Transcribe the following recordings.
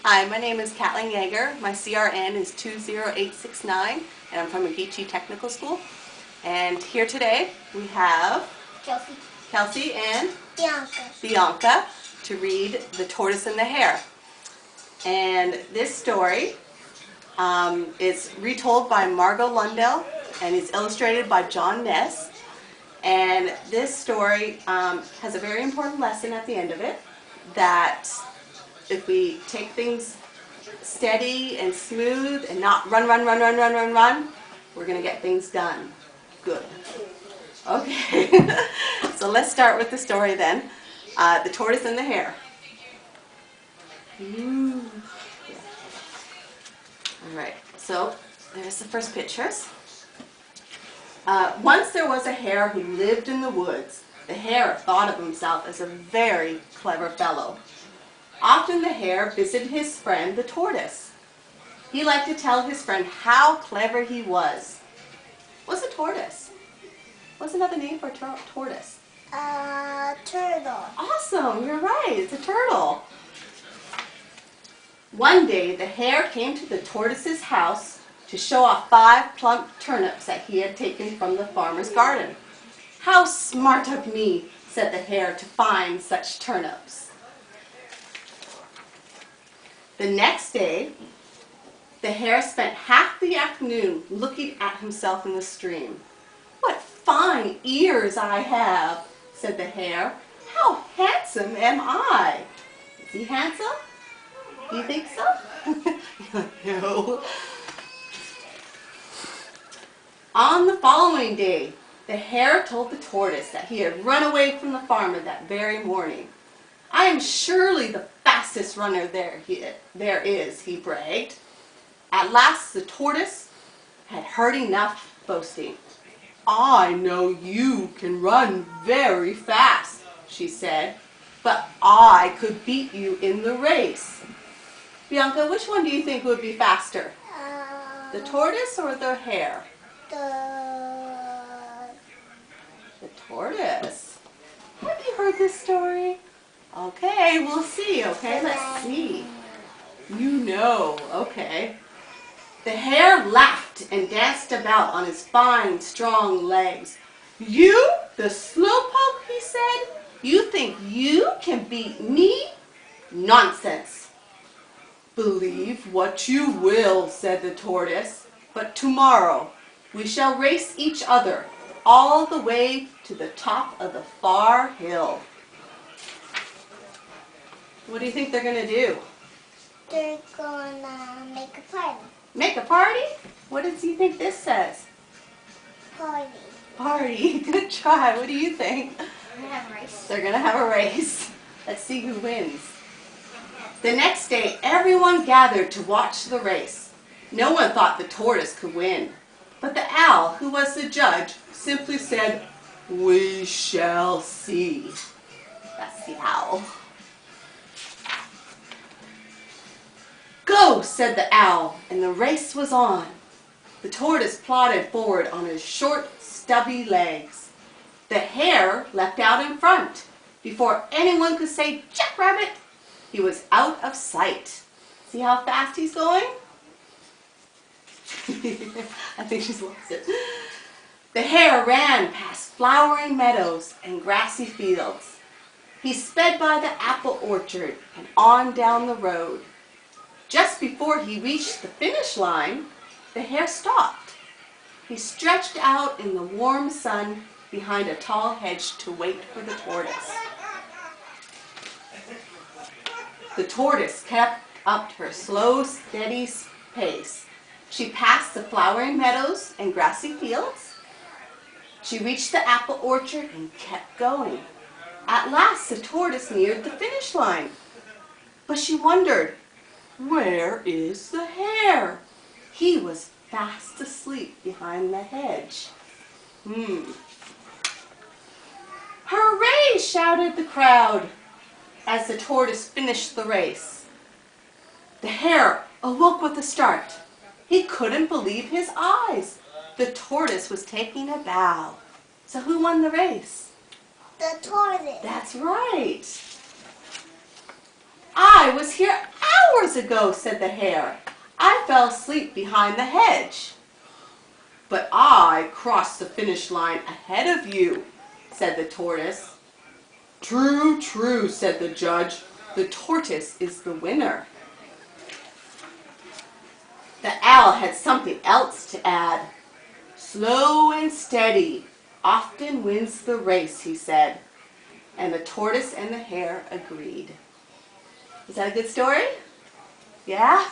Hi, my name is Katalin Yager. My CRN is 20869, and I'm from Ogeechee Technical School. And here today we have Kelsey and Bianca to read The Tortoise and the Hare. And this story is retold by Margot Lundell and is illustrated by John Ness. And this story has a very important lesson at the end of it, that if we take things steady and smooth and not run, we're going to get things done. Good. Okay, so let's start with the story then. The Tortoise and the Hare. Ooh. Alright, so there's the first pictures. Once there was a hare who lived in the woods. The hare thought of himself as a very clever fellow. Often the hare visited his friend the tortoise. He liked to tell his friend how clever he was. What's a tortoise? What's another name for a tortoise? Turtle. Awesome, you're right, it's a turtle. One day the hare came to the tortoise's house to show off 5 plump turnips that he had taken from the farmer's garden. "How smart of me," said the hare, "to find such turnips." The next day, the hare spent half the afternoon looking at himself in the stream. "What fine ears I have," said the hare. "How handsome am I?" Is he handsome? Do you think so? No. On the following day, the hare told the tortoise that he had run away from the farmer that very morning. "I am surely the fastest runner there is," he bragged. At last the tortoise had heard enough boasting. "I know you can run very fast," she said, "but I could beat you in the race." Bianca, which one do you think would be faster? The tortoise or the hare? The tortoise. Have you heard this story? Okay, we'll see. Okay, let's see. You know, okay. The hare laughed and danced about on his fine, strong legs. "You, the slowpoke," he said, "you think you can beat me? Nonsense." "Believe what you will," said the tortoise, "but tomorrow we shall race each other all the way to the top of the far hill." What do you think they're going to do? They're gonna make a party. Make a party? What does he think this says? Party. Party. Good try. What do you think? We're gonna have a race. They're going to have a race. Let's see who wins. The next day, everyone gathered to watch the race. No one thought the tortoise could win. But the owl, who was the judge, simply said, "We shall see." That's the owl. "Go," said the owl, and the race was on. The tortoise plodded forward on his short, stubby legs. The hare leapt out in front. Before anyone could say "Jackrabbit," he was out of sight. See how fast he's going? I think she's lost it. The hare ran past flowering meadows and grassy fields. He sped by the apple orchard and on down the road. Just before he reached the finish line, the hare stopped. He stretched out in the warm sun behind a tall hedge to wait for the tortoise. The tortoise kept up her slow, steady pace. She passed the flowering meadows and grassy fields. She reached the apple orchard and kept going. At last the tortoise neared the finish line. But she wondered, where is the hare? He was fast asleep behind the hedge. "Hooray!" shouted the crowd as the tortoise finished the race. The hare awoke with a start. He couldn't believe his eyes. The tortoise was taking a bow. So who won the race? The tortoise. That's right. "I was here hours ago, said the hare. I fell asleep behind the hedge. But I crossed the finish line ahead of you, said the tortoise. True, true, said the judge. The tortoise is the winner. The owl had something else to add. Slow and steady often wins the race, he said. And the tortoise and the hare agreed. Is that a good story? Yeah?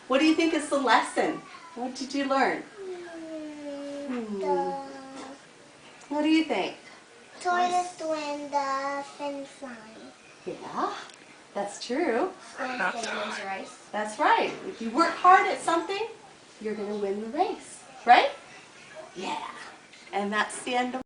What do you think is the lesson? What did you learn? What do you think? Tortoise win the finish line. Yeah, that's true. Wins the race. That's right. If you work hard at something, you're going to win the race, right? Yeah. And that's the end of